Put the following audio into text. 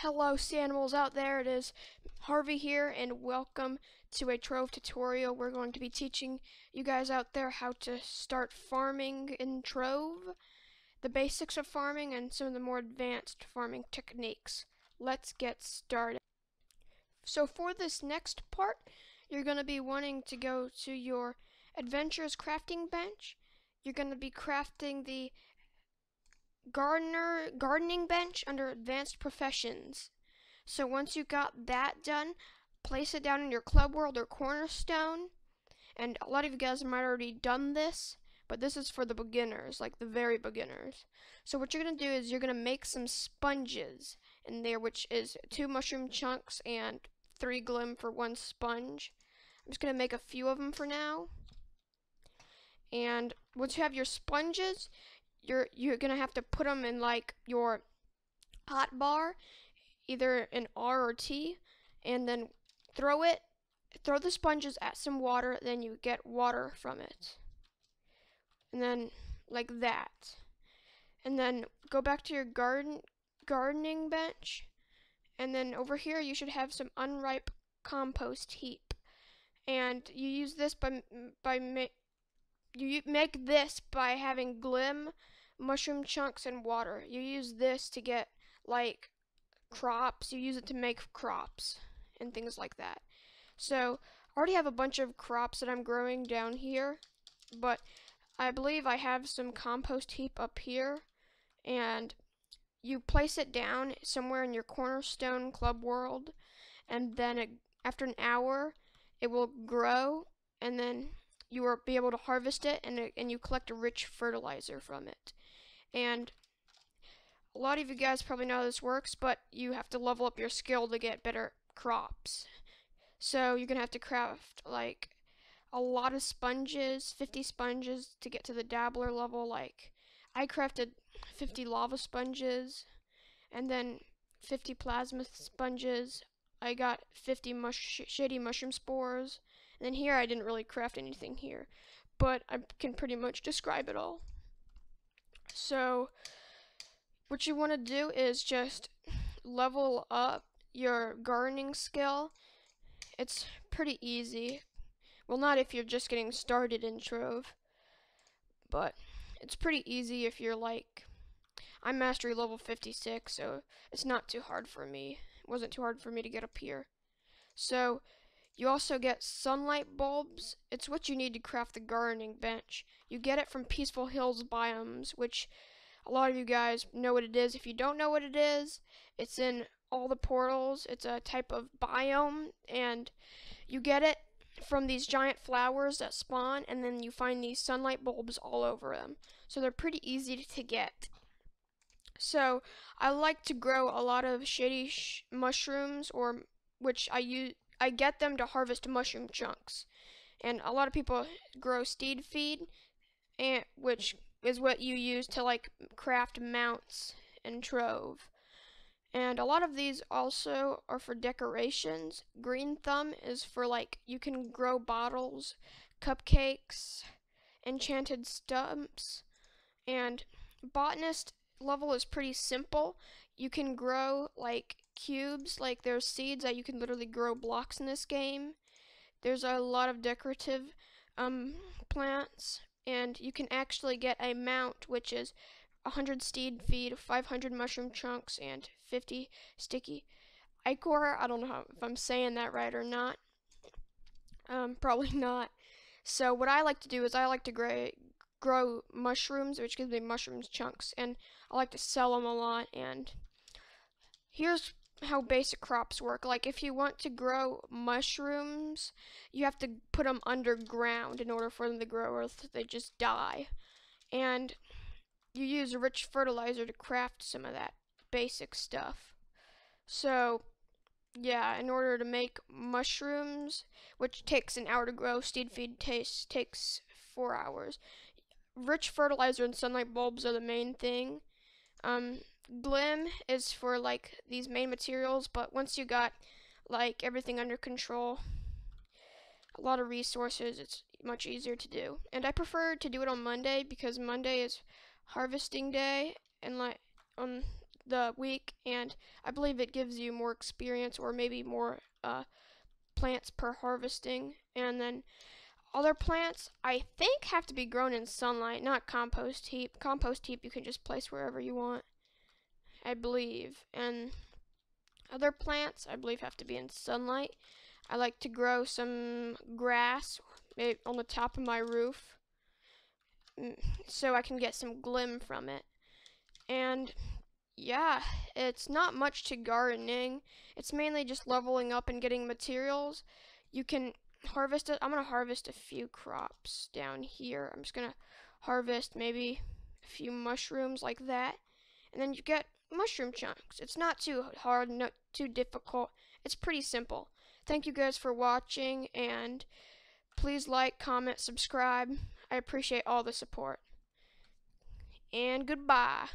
Hello, sea animals out there. It is Harvey here, and welcome to a Trove tutorial. We're going to be teaching you guys out there how to start farming in Trove, the basics of farming, and some of the more advanced farming techniques. Let's get started. So for this next part, you're going to be wanting to go to your Adventures crafting bench. You're going to be crafting the gardening bench under advanced professions. So once you got that done, place it down in your club world or cornerstone. And a lot of you guys might already done this, but this is for the beginners, like the very beginners. So what you're gonna do is you're gonna make some sponges in there, which is 2 mushroom chunks and 3 glim for 1 sponge. I'm just gonna make a few of them for now. And once you have your sponges, you're gonna have to put them in like your hot bar, either an R or T, and then throw the sponges at some water, then you get water from it. And then like that. And then go back to your gardening bench, and then over here you should have some unripe compost heap. And you use this you make this by having glim, mushroom chunks, and water. You use this to get like crops. You use it to make crops and things like that. So I already have a bunch of crops that I'm growing down here, but I believe I have some compost heap up here, and you place it down somewhere in your cornerstone club world, and then after an hour it will grow, and then you will be able to harvest it, and you collect a rich fertilizer from it. And a lot of you guys probably know how this works, but you have to level up your skill to get better crops. So you're gonna have to craft like a lot of sponges, 50 sponges to get to the dabbler level. Like I crafted 50 lava sponges, and then 50 plasma sponges. I got 50 shady mushroom spores. And then here I didn't really craft anything here, but I can pretty much describe it all. So what you want to do is just level up your gardening skill. It's pretty easy. Well, not if you're just getting started in Trove, but it's pretty easy if you're like, I'm mastery level 56, so it's not too hard for me. It wasn't too hard for me to get up here. So you also get sunlight bulbs. It's what you need to craft the gardening bench. You get it from Peaceful Hills biomes, which a lot of you guys know what it is. If you don't know what it is, it's in all the portals. It's a type of biome, and you get it from these giant flowers that spawn, and then you find these sunlight bulbs all over them. So they're pretty easy to get. So I like to grow a lot of shady mushrooms, or which I get them to harvest mushroom chunks. And a lot of people grow steed feed, and which is what you use to like craft mounts in Trove. And a lot of these also are for decorations. Green thumb is for like, you can grow bottles, cupcakes, enchanted stumps. And botanist level is pretty simple. You can grow like cubes, like there's seeds that you can literally grow blocks in this game. There's a lot of decorative plants, and you can actually get a mount, which is 100 steed feed, 500 mushroom chunks, and 50 sticky ichor. I don't know if I'm saying that right or not. Probably not. So what I like to do is I like to grow mushrooms, which gives me mushrooms chunks, and I like to sell them a lot. And here's how basic crops work. Like if you want to grow mushrooms, you have to put them underground in order for them to grow, or else they just die. And you use a rich fertilizer to craft some of that basic stuff. So yeah, in order to make mushrooms, which takes an hour to grow, steed feed takes 4 hours. Rich fertilizer and sunlight bulbs are the main thing. Glim is for like these main materials, but once you got like everything under control, a lot of resources, it's much easier to do. And I prefer to do it on Monday because Monday is harvesting day, and like the week, and I believe it gives you more experience or maybe more plants per harvesting. And then other plants, I think, have to be grown in sunlight, not compost heap. Compost heap you can just place wherever you want, I believe. And other plants, I believe, have to be in sunlight. I like to grow some grass maybe on the top of my roof so I can get some glim from it. And yeah, it's not much to gardening. It's mainly just leveling up and getting materials. You can harvest it. I'm going to harvest a few crops down here. I'm just going to harvest maybe a few mushrooms like that. And then you get mushroom chunks. It's not too hard, not too difficult. It's pretty simple. Thank you guys for watching, and please like, comment, subscribe. I appreciate all the support. And goodbye.